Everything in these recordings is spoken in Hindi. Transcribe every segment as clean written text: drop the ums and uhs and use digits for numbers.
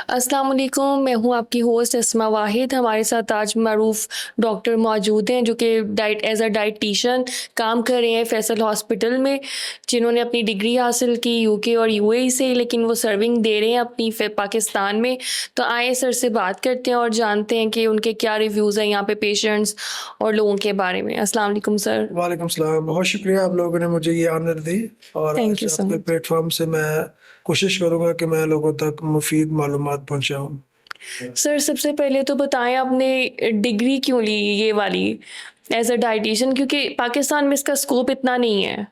अस्सलाम वालेकुम, मैं हूँ आपकी होस्ट अस्मा वाहिद। हमारे साथ आज मरूफ डॉक्टर मौजूद हैं जो कि एज अ डाइटिशियन काम कर रहे हैं फैसल हॉस्पिटल में, जिन्होंने अपनी डिग्री हासिल की यूके और यूएई से, लेकिन वो सर्विंग दे रहे हैं अपनी पाकिस्तान में। तो आए सर से बात करते हैं और जानते हैं कि उनके क्या रिव्यूज़ हैं यहाँ पे पेशेंट्स और लोगों के बारे में। अस्सलाम वालेकुम सर। वालेकुम सलाम। बहुत शुक्रिया आप लोगों ने मुझे ये ऑनर दी और थैंक आज यू सो आपके मच। प्लेटफॉर्म से मैं कोशिश करूंगा कि मैं लोगों तक मुफीद मालूमात पहुंचाऊं। सर सबसे पहले तो बताएं आपने डिग्री क्यों ली ये वाली एज अ डाइटिशियन, क्योंकि पाकिस्तान में इसका स्कोप इतना नहीं है।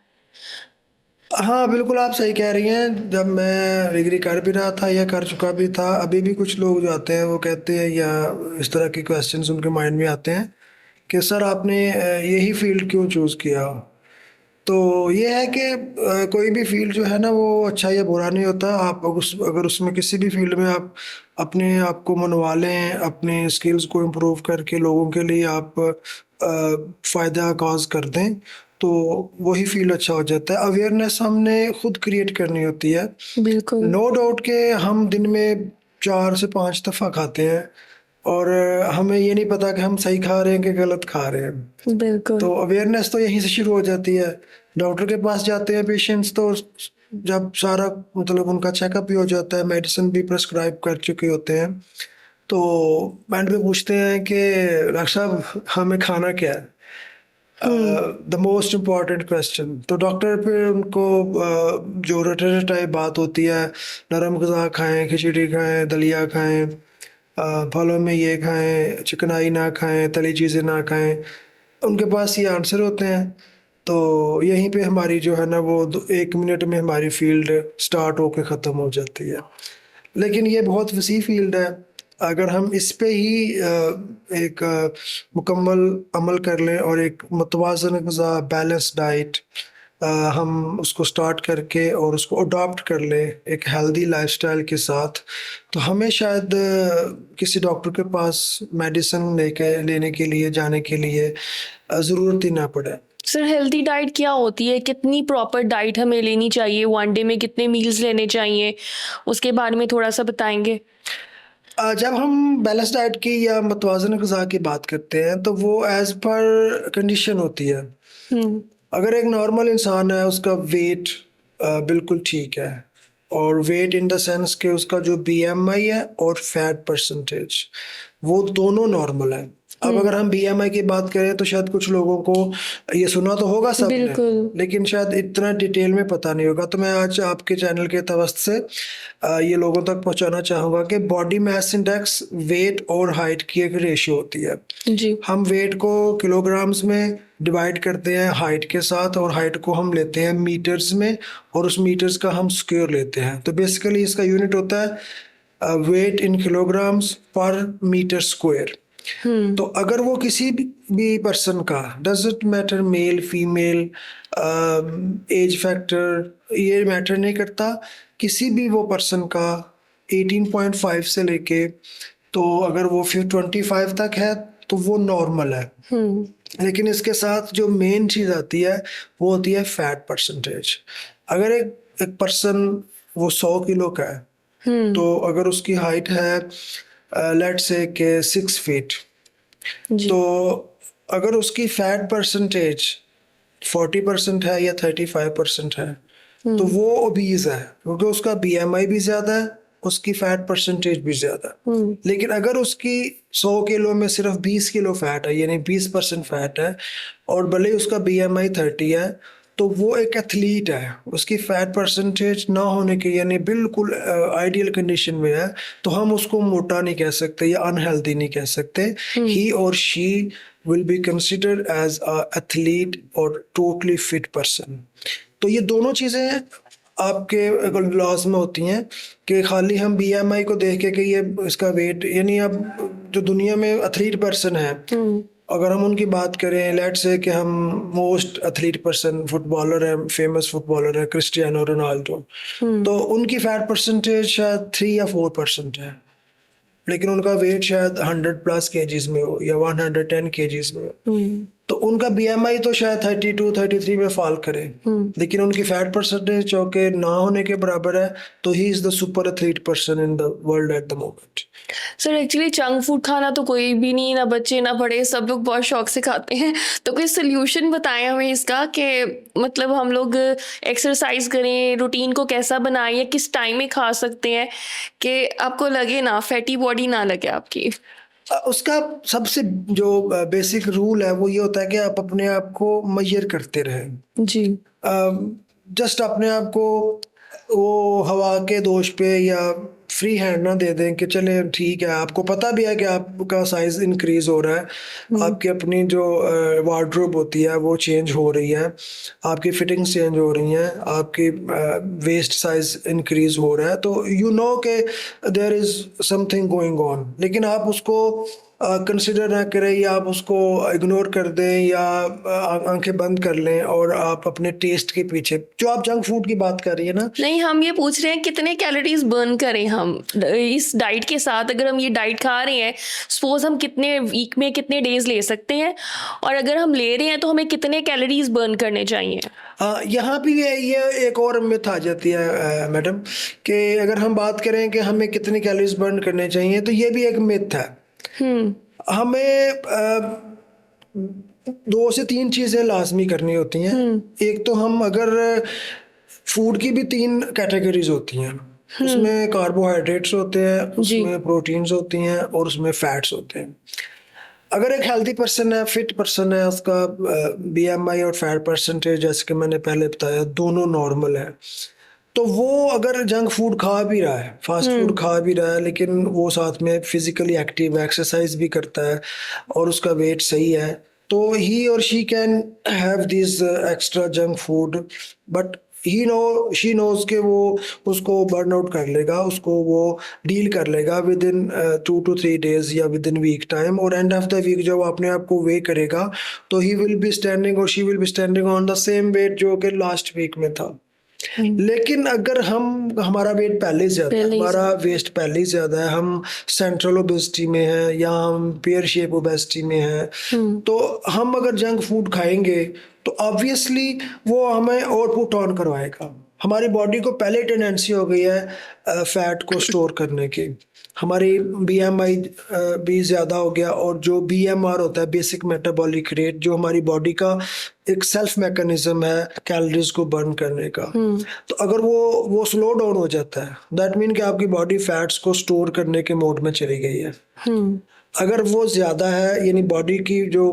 हाँ बिल्कुल आप सही कह रही हैं। जब मैं डिग्री कर भी रहा था या कर चुका भी था, अभी भी कुछ लोग जो आते हैं वो कहते हैं या इस तरह के क्वेश्चंस उनके माइंड में आते हैं कि सर आपने यही फील्ड क्यों चूज़ किया। तो ये है कि कोई भी फील्ड जो है ना वो अच्छा या बुरा नहीं होता। आप अगर उसमें किसी भी फील्ड में आप अपने आप को मनवा लें, अपने स्किल्स को इम्प्रूव करके लोगों के लिए आप फ़ायदा काज कर दें, तो वही फील्ड अच्छा हो जाता है। अवेयरनेस हमने खुद क्रिएट करनी होती है। बिल्कुल। नो डाउट के हम दिन में 4 से 5 दफ़ा खाते हैं और हमें ये नहीं पता कि हम सही खा रहे हैं कि गलत खा रहे हैं। बिल्कुल। तो अवेयरनेस तो यहीं से शुरू हो जाती है। डॉक्टर के पास जाते हैं पेशेंट्स तो जब सारा मतलब उनका चेकअप भी हो जाता है, मेडिसिन भी प्रेस्क्राइब कर चुके होते हैं, तो एंड पे पूछते हैं कि डॉक्टर साहब हमें खाना क्या है, द मोस्ट इम्पॉर्टेंट क्वेश्चन। तो डॉक्टर फिर उनको जो रटे टाइप बात होती है, नरम ग़िज़ा खाएं, खिचड़ी खाएं, दलिया खाएं, फलों में ये खाएं, चिकनाई ना खाएं, तली चीज़ें ना खाएं, उनके पास ये आंसर होते हैं। तो यहीं पे हमारी जो है ना वो 1 मिनट में हमारी फील्ड स्टार्ट होके ख़त्म हो जाती है। लेकिन ये बहुत वसी फील्ड है। अगर हम इस पे ही एक मुकम्मल अमल कर लें और एक मुतवाज़न ग़िज़ा बैलेंस डाइट हम उसको स्टार्ट करके और उसको अडॉप्ट कर लें एक हेल्दी लाइफस्टाइल के साथ, तो हमें शायद किसी डॉक्टर के पास मेडिसिन लेने के लिए जाने के लिए ज़रूरत ही ना पड़े। सर हेल्दी डाइट क्या होती है? कितनी प्रॉपर डाइट हमें लेनी चाहिए? वन डे में कितने मील्स लेने चाहिए? उसके बारे में थोड़ा सा बताएंगे। जब हम बैलेंस डाइट की या मुतवाज़न ग़िज़ा की बात करते हैं तो वो एज़ पर कंडीशन होती है। हम्म। अगर एक नॉर्मल इंसान है, उसका वेट बिल्कुल ठीक है, और वेट इन द सेंस कि उसका जो बीएमआई है और फैट परसेंटेज वो दोनों नॉर्मल है। अब अगर हम बीएमआई की बात करें तो शायद कुछ लोगों को ये सुना तो होगा सबने, बिल्कुल। लेकिन शायद इतना डिटेल में पता नहीं होगा। तो मैं आज आपके चैनल के तवस्त से ये लोगों तक पहुंचाना चाहूँगा कि बॉडी मास इंडेक्स वेट और हाइट की एक रेशियो होती है। जी। हम वेट को किलोग्राम्स में डिवाइड करते हैं हाइट के साथ, और हाइट को हम लेते हैं मीटर्स में, और उस मीटर्स का हम स्क्वायर लेते हैं। तो बेसिकली इसका यूनिट होता है वेट इन किलोग्राम्स पर मीटर स्क्वायर। तो अगर वो किसी भी पर्सन का, doesn't matter male female, age factor ये मैटर नहीं करता, किसी भी वो पर्सन का 18.5 से लेके, तो अगर वो फिर 25 तक है तो वो नॉर्मल है। लेकिन इसके साथ जो मेन चीज़ आती है वो होती है फैट परसेंटेज। अगर एक पर्सन वो 100 किलो का है, तो अगर उसकी हाइट है लेट्स से के 6 फीट, जी। तो अगर उसकी फैट परसेंटेज 40% है या 35% है, तो वो ओबीज है, क्योंकि उसका बीएमआई भी ज़्यादा है, उसकी फैट परसेंटेज भी ज़्यादा है। लेकिन अगर उसकी 100 किलो में सिर्फ 20 किलो फैट है, यानी 20% फैट है, और भले ही उसका बीएमआई 30 है, तो वो एक एथलीट है। उसकी फैट परसेंटेज ना होने के, यानी बिल्कुल आइडियल कंडीशन में है, तो हम उसको मोटा नहीं कह सकते या अनहेल्दी नहीं कह सकते। ही और she will be considered as a athlete और टोटली फिट पर्सन। तो ये दोनों चीज़ें आपके लॉज में होती हैं कि खाली हम बीएमआई को देख के कि ये इसका वेट, यानी अब जो दुनिया में एथलीट पर्सन है, अगर हम उनकी बात करें, लेट्स से कि हम मोस्ट एथलीट पर्सन फुटबॉलर है, फेमस फुटबॉलर है क्रिस्टियानो रोनाल्डो, तो उनकी फैट परसेंटेज शायद 3 या 4% है, लेकिन उनका वेट शायद 100+ केजीज में हो या 110 केजीज में हो। तो उनका बीएमआई तो शायद 32 33 में फॉल करे, लेकिन उनकी फैट परसेंटेज जो कि ना होने के बराबर है, तो he is the super athlete person in the world at the moment. Sir actually junk food खाना तो कोई भी नहीं, ना बच्चे ना बड़े, सब लोग बहुत शौक से खाते हैं। तो कोई सोल्यूशन बताएं हमें इसका कि मतलब हम लोग एक्सरसाइज करें, रूटीन को कैसा बनाएं, या किस टाइम में खा सकते हैं कि आपको लगे ना, फैटी बॉडी ना लगे आपकी। उसका सबसे जो बेसिक रूल है वो ये होता है कि आप अपने आप को मेजर करते रहें। जी। जस्ट अपने आप को वो हवा के दोष पे या फ्री हैंड ना दे दें कि चले ठीक है, आपको पता भी है कि आपका साइज इंक्रीज हो रहा है, आपकी अपनी जो वार्डरोब होती है वो चेंज हो रही है, आपकी फिटिंग्स चेंज हो रही हैं, आपकी वेस्ट साइज इंक्रीज हो रहा है, तो यू नो कि there is something going on, लेकिन आप उसको कंसिडर ना करें या आप उसको इग्नोर कर दें या आंखें बंद कर लें और आप अपने टेस्ट के पीछे, जो आप जंक फूड की बात कर रही है ना। नहीं, हम ये पूछ रहे हैं कितने कैलोरीज बर्न करें हम इस डाइट के साथ। अगर हम ये डाइट खा रहे हैं, सपोज हम कितने वीक में कितने डेज ले सकते हैं, और अगर हम ले रहे हैं तो हमें कितने कैलोरीज बर्न करने चाहिए। यहाँ भी ये एक और मिथ आ जाती है मैडम, कि अगर हम बात करें कि हमें कितनी कैलोरीज बर्न करने चाहिए, तो ये भी एक मिथ है। हमें 2 से 3 चीज़ें लाजमी करनी होती हैं। एक तो हम अगर फूड की भी 3 कैटेगरीज होती हैं, उसमें कार्बोहाइड्रेट्स होते हैं, उसमें प्रोटीन्स होती हैं और उसमें फैट्स होते हैं। अगर एक हेल्दी पर्सन है, फिट पर्सन है, उसका बीएमआई और फैट परसेंटेज जैसे कि मैंने पहले बताया दोनों नॉर्मल है, तो वो अगर जंक फूड खा भी रहा है, फास्ट फूड खा भी रहा है, लेकिन वो साथ में फिजिकली एक्टिव है, एक्सरसाइज भी करता है और उसका वेट सही है, तो ही और she can have this extra junk food, but she knows के वो उसको बर्न आउट कर लेगा, उसको वो डील कर लेगा विद इन 2 to 3 days या विद इन वीक टाइम, और एंड ऑफ द वीक जब अपने आप को वे करेगा तो ही विल बी स्टैंडिंग और she will be standing on the same weight जो कि लास्ट वीक में था। लेकिन अगर हमारा वेट पहले से ज्यादा है, हमारा वेस्ट पहले ही ज्यादा है, हम सेंट्रल ओबेसिटी में है या हम पेयर शेप ओबेसिटी में है, तो हम अगर जंक फूड खाएंगे तो ऑब्वियसली वो हमें और पुट ऑन करवाएगा। हमारी बॉडी को पहले टेंडेंसी हो गई है फैट को स्टोर करने की, हमारी बीएमआई भी ज़्यादा हो गया, और जो बीएमआर होता है बेसिक मेटाबॉलिक रेट, जो हमारी बॉडी का एक सेल्फ मैकेनिज्म है कैलोरीज को बर्न करने का, तो अगर वो स्लो डाउन हो जाता है, दैट मीन कि आपकी बॉडी फैट्स को स्टोर करने के मोड में चली गई है। अगर वो ज़्यादा है, यानी बॉडी की जो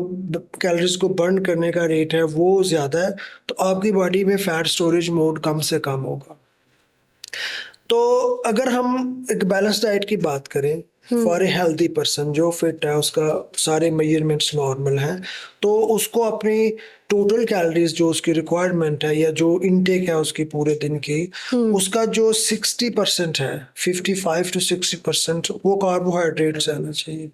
कैलोरीज को बर्न करने का रेट है वो ज़्यादा है, तो आपकी बॉडी में फैट स्टोरेज मोड कम से कम होगा। तो अगर हम एक बैलेंस डाइट की बात करें फॉर ए हेल्दी पर्सन, जो फिट है, उसका सारे मेजरमेंट्स नॉर्मल हैं, तो उसको अपनी टोटल कैलोरीज जो उसकी रिक्वायरमेंट है या जो इनटेक है उसकी पूरे दिन की, उसका जो 60% है, 55 to 60% वो कार्बोहाइड्रेट्स रहना चाहिए।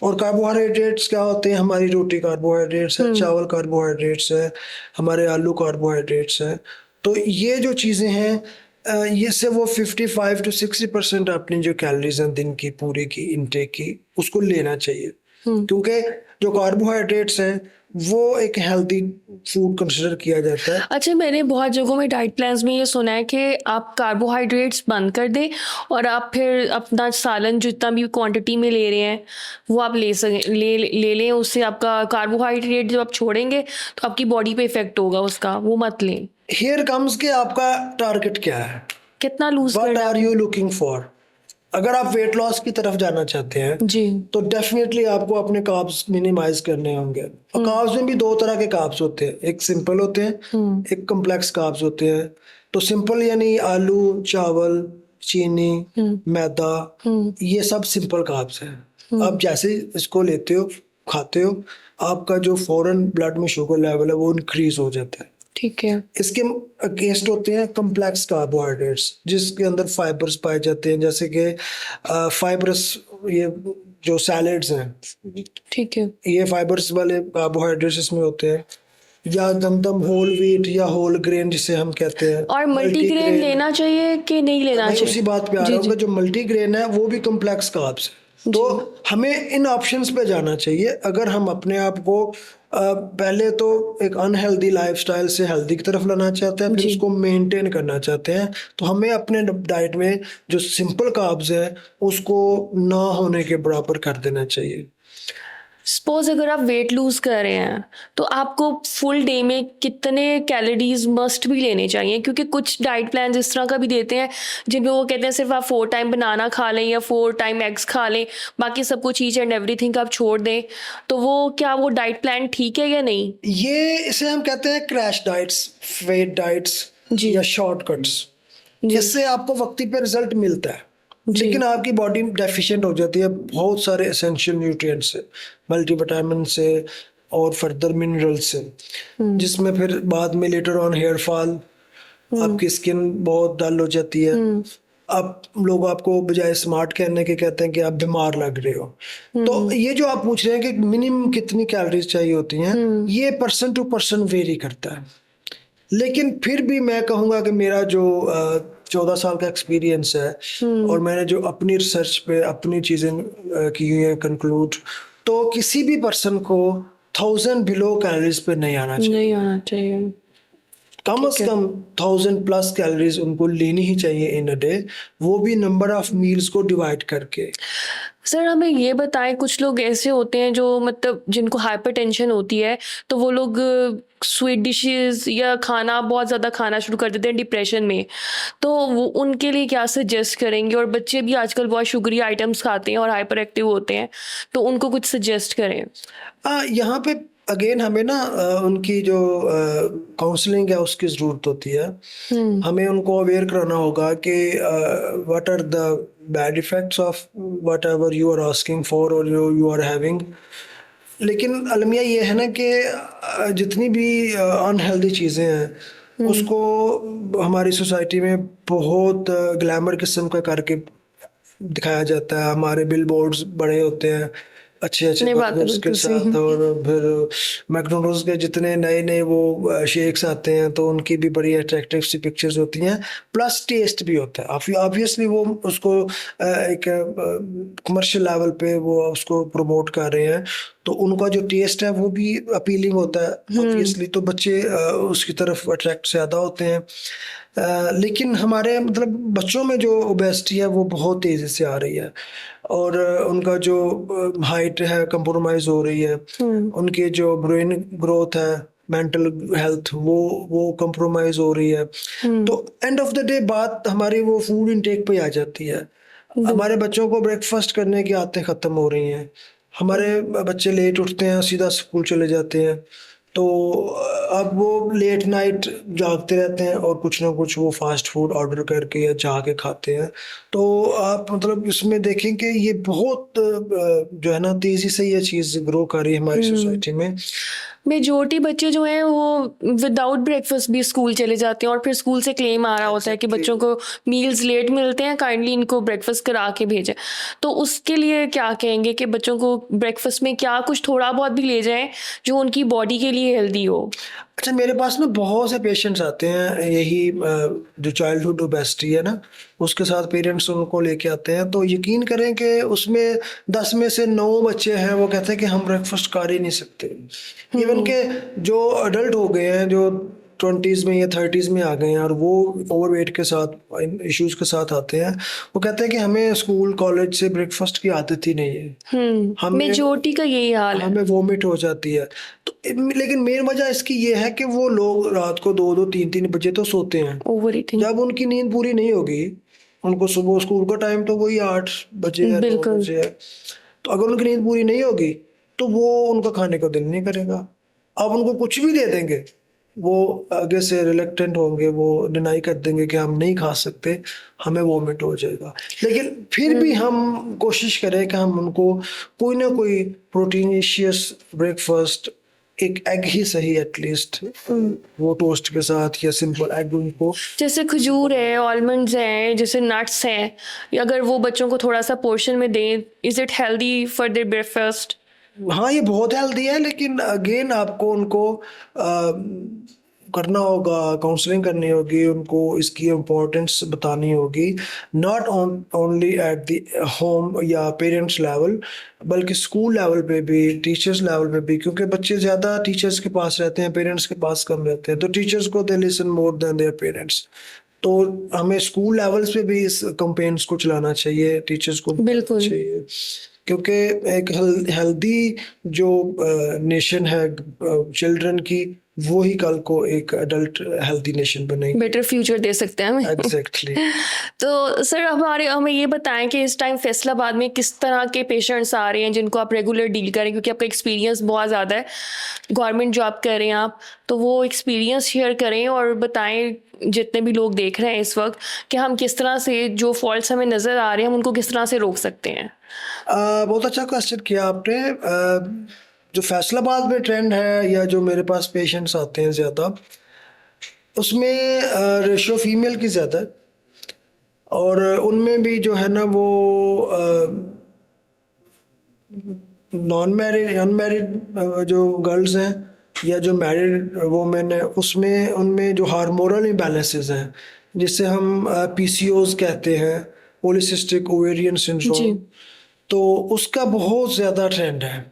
और कार्बोहाइड्रेट्स क्या होते हैं? हमारी रोटी कार्बोहाइड्रेट्स है, चावल कार्बोहाइड्रेट्स है, हमारे आलू कार्बोहाइड्रेट्स है। तो ये जो चीज़ें हैं, ये से वो 55 to 60% अपनी जो कैलोरीज हैं दिन की पूरी की इनटेक की, उसको लेना चाहिए, क्योंकि जो कार्बोहाइड्रेट्स हैं वो एक हेल्दी फूड कंसिडर किया जाता है। अच्छा, मैंने बहुत जगहों में डाइट प्लान्स में ये सुना है कि आप कार्बोहाइड्रेट्स बंद कर दें और आप फिर अपना सालन जितना भी क्वांटिटी में ले रहे हैं वो आप ले लें, उससे आपका कार्बोहाइड्रेट जब आप छोड़ेंगे तो आपकी बॉडी पे इफेक्ट होगा उसका, वो मत लें। हियर कम्स के आपका टारगेट क्या है, कितना लूज व्हाट करना आर यू लुकिंग फॉर। अगर आप वेट लॉस की तरफ जाना चाहते हैं जी, तो डेफिनेटली आपको अपने कार्ब्स मिनिमाइज करने होंगे। और कार्ब्स में भी 2 तरह के कार्ब्स होते हैं, एक सिंपल होते हैं, एक कॉम्प्लेक्स कार्ब्स होते हैं। तो सिंपल यानी आलू, चावल, चीनी, मैदा, ये सब सिंपल कार्ब्स हैं। आप जैसे इसको लेते हो, खाते हो, आपका जो फौरन ब्लड में शुगर लेवल है वो इंक्रीज हो जाता है। ठीक है। इसके अगेंस्ट होते हैं कॉम्प्लेक्स कार्बोहाइड्रेट्स, जिसके अंदर फाइबर्स पाए जाते हैं, जैसे कि फाइबरस, ये जो सैलेड्स हैं, ठीक है, ये फाइबर्स वाले कार्बोहाइड्रेट्स इसमें होते हैं, या दमदम होल व्हीट या होल ग्रेन जिसे हम कहते हैं। और मल्टीग्रेन लेना चाहिए कि नहीं लेना मैं चाहिए? उसी बात पे आ रहा हूँ कि जो मल्टीग्रेन है वो भी कॉम्प्लेक्स कार्ब्स है। तो हमें इन ऑप्शंस पे जाना चाहिए। अगर हम अपने आप को पहले तो एक अनहेल्दी लाइफस्टाइल से हेल्दी की तरफ लाना चाहते हैं, फिर जी। उसको मेंटेन करना चाहते हैं। तो हमें अपने डाइट में जो सिंपल कार्ब्स है उसको ना होने के बराबर कर देना चाहिए। सपोज अगर आप वेट लूज कर रहे हैं तो आपको फुल डे में कितने कैलोरीज मस्ट भी लेने चाहिए, क्योंकि कुछ डाइट प्लान इस तरह का भी देते हैं जिनमें वो कहते हैं सिर्फ आप 4 टाइम बनाना खा लें या 4 टाइम एग्स खा लें, बाकी सब कुछ ईच एंड एवरीथिंग आप छोड़ दें। तो वो क्या वो डाइट प्लान ठीक है या नहीं? ये इसे हम कहते हैं क्रैश डाइट्स, फेड डाइट्स जी। या शॉर्टकट्स। जी। इससे आपको वक्ती पे रिजल्ट मिलता है, जी। लेकिन आपकी बॉडी डेफिशिएंट हो जाती है बहुत सारे एसेंशियल न्यूट्रिएंट से, मल्टीविटामिन से और फर्दर मिनरल से, जिसमें फिर बाद में लेटर ऑन हेयर फॉल, आपकी स्किन बहुत डल हो जाती है। आप लोग आपको बजाय स्मार्ट कहने के कहते हैं कि आप बीमार लग रहे हो। तो ये जो आप पूछ रहे हैं कि मिनिमम कितनी कैलोरीज चाहिए होती हैं, ये पर्सन टू पर्सन वेरी करता है। लेकिन फिर भी मैं कहूँगा कि मेरा जो 14 साल का एक्सपीरियंस है और मैंने जो अपनी रिसर्च पे अपनी चीज़ें की हुई हैं कंक्लूड, तो किसी भी पर्सन को 1000 बिलो कैलोरीज पे नहीं आना चाहिए। नहीं आना चाहिए। कम से कम 1000 प्लस कैलोरीज उनको लेनी ही चाहिए इन अ डे, वो भी नंबर ऑफ मील्स को डिवाइड करके। सर हमें ये बताएं, कुछ लोग ऐसे होते हैं जो मतलब जिनको हाइपरटेंशन होती है तो वो लोग स्वीट डिशेस या खाना बहुत ज़्यादा खाना शुरू कर देते हैं डिप्रेशन में, तो वो उनके लिए क्या सजेस्ट करेंगे? और बच्चे भी आजकल बहुत शुगरी आइटम्स खाते हैं और हाइपर एक्टिव होते हैं, तो उनको कुछ सजेस्ट करें। यहाँ पे अगेन हमें ना उनकी जो काउंसलिंग है उसकी ज़रूरत होती है। हमें उनको अवेयर कराना होगा कि what are the bad effects of whatever you are asking for और यू आर हैविंग। लेकिन अलमिया ये है ना कि जितनी भी अनहेल्दी चीज़ें हैं उसको हमारी सोसाइटी में बहुत ग्लैमर किस्म का करके दिखाया जाता है। हमारे बिल बोर्ड्स बड़े होते हैं अच्छे अच्छे नहीं, बात तो बर्गर्स के बिल्कुल सही साथ, और फिर मैकडोनल्ड्स के जितने नए नए वो शेक्स आते हैं तो उनकी भी बड़ी अट्रैक्टिव सी पिक्चर्स होती हैं, प्लस टेस्ट भी होता है। ऑब्वियसली वो उसको एक कमर्शियल लेवल पे वो उसको प्रमोट कर रहे हैं, तो उनका जो टेस्ट है वो भी अपीलिंग होता है ऑब्वियसली, तो बच्चे उसकी तरफ अट्रैक्ट ज़्यादा होते हैं। लेकिन हमारे मतलब बच्चों में जो ओबेसिटी है वो बहुत तेज़ी से आ रही है, और उनका जो हाइट है कंप्रोमाइज़ हो रही है, उनके जो ब्रेन ग्रोथ है, मेंटल हेल्थ वो कंप्रोमाइज़ हो रही है। तो एंड ऑफ द डे बात हमारी वो फूड इनटेक पे आ जाती है। हमारे बच्चों को ब्रेकफास्ट करने की आदतें ख़त्म हो रही हैं। हमारे बच्चे लेट उठते हैं, सीधा स्कूल चले जाते हैं, तो अब वो लेट नाइट जागते रहते हैं और कुछ ना कुछ वो फास्ट फूड ऑर्डर करके या जाके खाते हैं। तो आप मतलब इसमें देखें कि ये बहुत जो है ना तेज़ी से ये चीज़ ग्रो कर रही है हमारी सोसाइटी में। मेजोरिटी बच्चे जो हैं वो विदाउट ब्रेकफास्ट भी स्कूल चले जाते हैं और फिर स्कूल से क्लेम आ रहा होता है कि बच्चों को मील्स लेट मिलते हैं, काइंडली इनको ब्रेकफास्ट करा के भेजें। तो उसके लिए क्या कहेंगे कि बच्चों को ब्रेकफास्ट में क्या कुछ थोड़ा बहुत भी ले जाएं जो उनकी बॉडी के लिए हेल्दी हो? अच्छा, मेरे पास ना बहुत से पेशेंट्स आते हैं, यही जो चाइल्डहुड ओबेसिटी है ना उसके साथ पेरेंट्स उनको लेके आते हैं, तो यकीन करें कि उसमें 10 में से 9 बच्चे हैं वो कहते हैं कि हम ब्रेकफास्ट कर ही नहीं सकते। इवन के जो अडल्ट हो गए हैं, जो 20s में या 30s में आ गए हैं और वो ओवरवेट के साथ इश्यूज के साथ आते हैं, वो कहते हैं कि हमें स्कूल कॉलेज से ब्रेकफास्ट की आदत ही नहीं है, हमें मेजोरिटी का यही हाल है। हमें वोमिट हो जाती है। तो लेकिन मेन वजह इसकी ये है कि वो लोग रात को 2-2 3-3 बजे तो सोते हैं। Over eating. जब उनकी नींद पूरी नहीं होगी, उनको सुबह स्कूल का टाइम तो वही 8 बजे है, 9 बिल्कुल। बजे है, तो अगर उनकी नींद पूरी नहीं होगी तो वो उनका खाने का दिल नहीं करेगा। अब उनको कुछ भी दे देंगे, वो आगे से रिलेक्टेंट होंगे, वो डिनाई कर देंगे कि हम नहीं खा सकते, हमें वोमिट हो जाएगा। लेकिन फिर भी हम कोशिश करें कि हम उनको कोई ना कोई प्रोटीनिशियस ब्रेकफास्ट, एक एग ही सही एटलीस्ट, वो टोस्ट के साथ या सिंपल एग उनको, जैसे खजूर है, आलमंड्स हैं, जैसे नट्स हैं, अगर वो बच्चों को थोड़ा सा पोर्शन में दें, is it healthy for their breakfast? हाँ ये बहुत हेल्दी है, लेकिन अगेन आपको उनको करना होगा, काउंसलिंग करनी होगी, उनको इसकी इम्पोर्टेंस बतानी होगी, not only at the home या पेरेंट्स लेवल, बल्कि स्कूल लेवल पे भी, टीचर्स लेवल पे भी, क्योंकि बच्चे ज़्यादा टीचर्स के पास रहते हैं, पेरेंट्स के पास कम रहते हैं, तो टीचर्स को they listen more than their parents. तो हमें स्कूल लेवल्स पे भी इस कैंपेन्स को चलाना चाहिए, टीचर्स को बिल्कुल। चाहिए, क्योंकि एक हेल्दी जो नेशन है चिल्ड्रन की, वो ही कल को एक अडल्ट हेल्दी नेशन बनेगी। बेटर फ्यूचर दे सकते हैं हमें। एग्जैक्टली। तो सर हमें ये बताएं कि इस टाइम फैसलाबाद में किस तरह के पेशेंट्स आ रहे हैं जिनको आप रेगुलर डील करें, क्योंकि आपका एक्सपीरियंस बहुत ज़्यादा है, गवर्नमेंट जॉब कर रहे हैं आप, तो वो एक्सपीरियंस शेयर करें और बताएं जितने भी लोग देख रहे हैं इस वक्त कि हम किस तरह से जो फॉल्ट्स हमें नज़र आ रहे हैं हम उनको किस तरह से रोक सकते हैं। बहुत अच्छा क्वेश्चन किया आपने। जो फैसलाबाद में ट्रेंड है या जो मेरे पास पेशेंट्स आते हैं ज़्यादा, उसमें रेशो फीमेल की ज़्यादा है, और उनमें भी जो है ना वो नॉन मैरिड, अनमैरिड जो गर्ल्स हैं या जो मैरिड वुमेन है, उसमें उनमें जो हार्मोनल इम्बैलेंसेस हैं, जिसे हम पीसीओज कहते हैं, पॉलीसिस्टिक ओवेरियन सिंड्रोम, तो उसका बहुत ज़्यादा ट्रेंड है,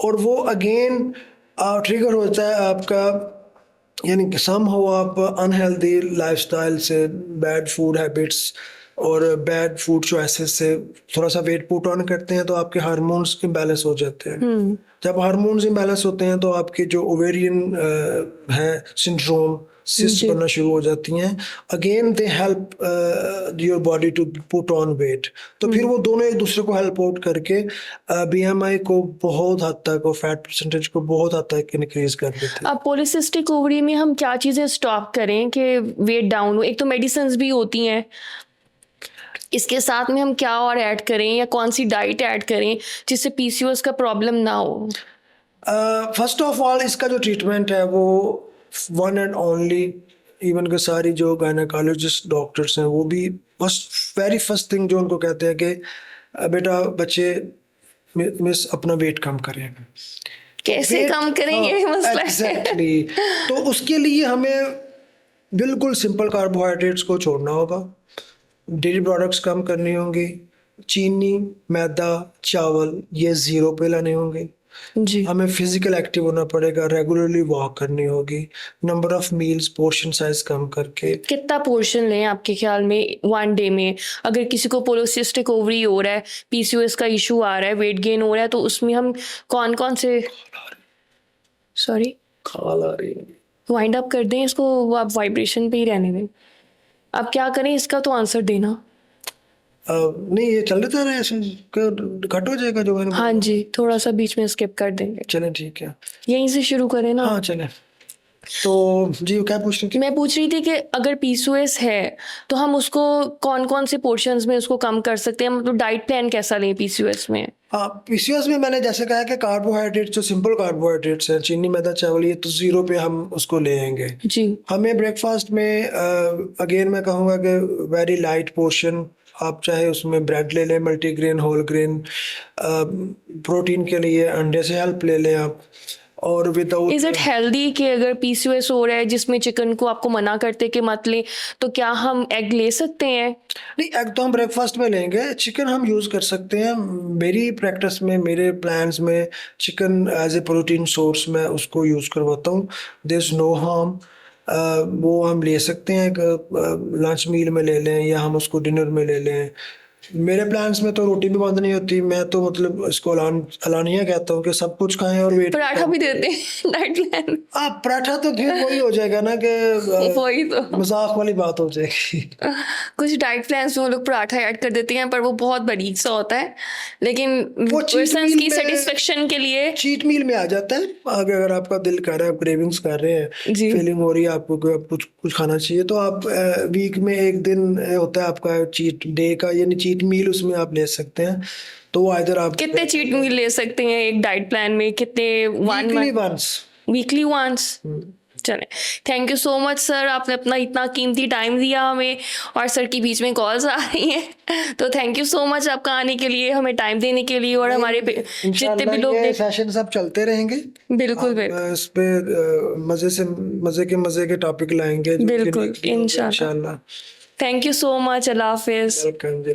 और वो अगेन ट्रिगर होता है आपका, यानी कि सम हो आप अनहेल्दी लाइफस्टाइल से, बैड फूड हैबिट्स और बैड फूड चॉइसेस से थोड़ा सा वेट पुट ऑन करते हैं, तो आपके हार्मोन्स इम्बैलेंस हो जाते हैं। जब हार्मोन्स इम्बैलेंस होते हैं तो आपके जो ओवेरियन है सिंड्रोम, सिस्ट बनना शुरू हो जाती हैं। Again they help your body to put on weight, तो फिर वो दोनों एक दूसरे को हेल्प आउट करके बीएमआई को बहुत हद तक और फैट परसेंटेज को बहुत हद तक इंक्रीज कर देते हैं। अब पॉलीसिस्टिक ओवरी में हम क्या चीज़ें स्टॉप करें कि वेट डाउन हो? एक तो मेडिसिन भी होती हैं, इसके साथ में हम क्या और ऐड करें या कौन सी डाइट ऐड करें जिससे पीसीओएस का प्रॉब्लम ना हो? फर्स्ट ऑफ ऑल इसका जो ट्रीटमेंट है वो वन एंड ओनली, इवन के सारी जो गायनेकोलॉजिस्ट डॉक्टर्स हैं वो भी वेरी फर्स्ट थिंग जो उनको कहते हैं कि बेटा बच्चे मिस अपना वेट कम करें। कैसे कम करेंगे ये मसला है। एग्जैक्टली। तो उसके लिए हमें बिल्कुल सिंपल कार्बोहाइड्रेट्स को छोड़ना होगा, डेयरी प्रोडक्ट्स कम करनी होंगी, चीनी, मैदा, चावल ये ज़ीरो पे लाने होंगे जी। हमें फिजिकल एक्टिव होना पड़ेगा, रेगुलरली वॉक करनी होगी, number of meals, portion size कम करके। कितना पोर्शन लें आपके ख्याल में वन डे में? अगर किसी को पोलिसिस्टिक ओवरी हो रहा है, पीसीओएस का इशू आ रहा है, वेट गेन हो रहा है, तो उसमें हम कौन कौन से खाल आ रही है। वाइंड अप कर दें इसको, आप वाइब्रेशन पे ही रहने दें। अब क्या करें, इसका तो आंसर देना। नहीं ये चल रहा है ऐसे, कट हो जाएगा जो मैंने हाँ जी, थोड़ा सा बीच में स्किप कर देंगे। चलें ठीक है, यहीं से शुरू करें ना। हाँ चलें। तो जी क्या पूछ रही थी? मैं पूछ रही थी कि अगर पीसीओएस है तो हम उसको कौन कौन से पोर्शंस में उसको कम कर सकते हैं, मतलब डाइट प्लान कैसा लें पीसीओएस में? हाँ, पीसीओएस में मैंने जैसे कहा कि कार्बोहाइड्रेट जो सिंपल कार्बोहाइड्रेट्स हैं, चीनी, मैदा, चावल, ये तो ज़ीरो पे हम उसको ले आएंगे। जी। हमें ब्रेकफास्ट में अगेन मैं कहूँगा कि वेरी लाइट पोर्शन, आप चाहे उसमें ब्रेड ले लें, मल्टीग्रेन, होल ग्रेन, प्रोटीन के लिए अंडे से हेल्प ले लें आप, और विदाउट। इज इट हेल्दी कि अगर पीसीओएस हो रहा है जिसमें चिकन को आपको मना करते कि मत लें, तो क्या हम एग ले सकते हैं? नहीं, एग तो हम ब्रेकफास्ट में लेंगे, चिकन हम यूज़ कर सकते हैं। मेरी प्रैक्टिस में, मेरे प्लान्स में chicken as a protein source मैं उसको यूज़ करवाता हूँ। There is no harm. वो हम ले सकते हैं, लंच मील में ले लें या हम उसको डिनर में ले लें। मेरे प्लान्स में तो रोटी भी बंद नहीं होती, मैं तो मतलब इसको अलानिया कहता हूँ कि सब कुछ खाएं और वेट। पराठा भी देते हैं डाइट प्लान? आप पराठा तो फिर वही हो जाएगा ना कि वही तो मजाक वाली बात हो जाएगी। कुछ डाइट प्लान्स में वो लोग पराठा ऐड कर देते हैं, पर वो बहुत बारीक सा होता है, लेकिन वो cheat पर्सन्स meal की में- सेटिस्फेक्शन के लिए चीट मील में आ जाता है। अगर आपका दिल कर रहा है, आप क्रेविंग्स कर रहे हैं, जी। फीलिंग हो रही है आपको कि आप कुछ खाना चाहिए, तो आप वीक में एक दिन होता है आपका चीट डे का, यानी चीट मील, उसमें आप ले सकते हैं। तो वो इधर आप कितने चीट मील ले सकते हैं एक डाइट प्लान में? कितने? Weekly once. Weekly once? चलें, thank you so much sir, आपने अपना इतना कीमती टाइम दिया हमें, और सर की बीच में कॉल्स आ रही हैं, तो थैंक यू सो मच आपका आने के लिए, हमें टाइम देने के लिए, और हमारे जितने इंशाल्लाह भी लोग ये सेशन सब चलते रहेंगे। बिल्कुल आप, बिल्कुल इस पे मजे के टॉपिक लाएंगे जो बिल्कुल, unique भी होंगे इंशाल्लाह। इंशाल्लाह। थैंक यू सो मच, अल्लाह हाफिज़। वेलकम जी।